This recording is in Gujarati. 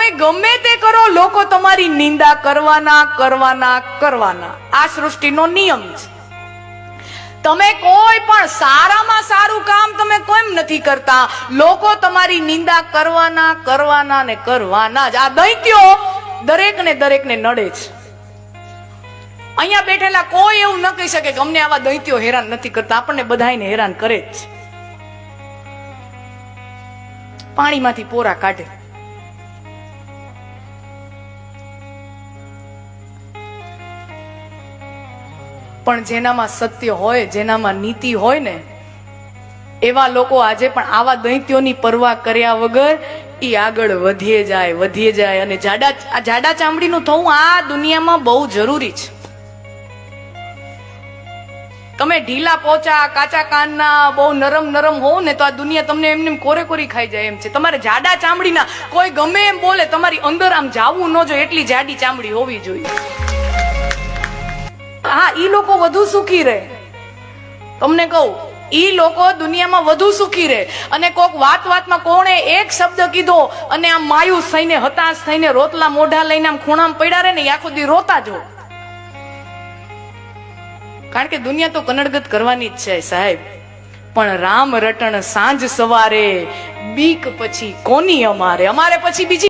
તમે ગમે તે કરો, લોકો તમારી નિંદા કરવાના. આ સૃષ્ટિનો નિયમ છે. તમે કોઈ પણ સારામાં સારું કામ તમે કેમ નથી કરતા, લોકો તમારી નિંદા કરવાના જ. આ દૈત્યો દરેકને નડે છે. અહીંયા બેઠેલા કોઈ એવું ન કહી શકે કે અમને આવા દૈત્યો હેરાન નથી કરતા. આપણને બધાને હેરાન કરે જ છે. પાણીમાંથી પોરા કાઢે. પણ જેનામાં સત્ય હોય, જેનામાં નીતિ હોય ને, એવા લોકો આજે પણ આવા દૈત્યોની પરવા કર્યા વગર ઈ આગળ વધીએ જાય. અને જાડા ચામડીનું થવું આ દુનિયામાં બહુ જરૂરી છે. તમે ઢીલા પોચા, કાચા કાનના, બહુ નરમ હોવ ને તો આ દુનિયા તમને એમને કોરી ખાઈ જાય એમ છે. તમારે જાડા ચામડીના, કોઈ ગમે એમ બોલે, તમારી અંદર આમ જાવું ન જોઈએ એટલી જાડી ચામડી હોવી જોઈએ. હા, ઈ લોકો વધુ સુખી રહે. તમને કહું, ઈ લોકો દુનિયામાં વધુ સુખી રહે. અને કોક વાતમાં કોણે એક શબ્દ કીધો અને આમ માયુસ થઈને, હતાશ થઈને, રોતલા મોઢા લઈને આમ ખૂણામાં પડ્યા રહે ને, આખો દી રોતા જો. કારણ કે દુનિયા તો કનડગત કરવાની જ છે સાહેબ. પણ રામ રટણ સાંજ સવારે, બીક પછી કોની અમારે પછી બીજી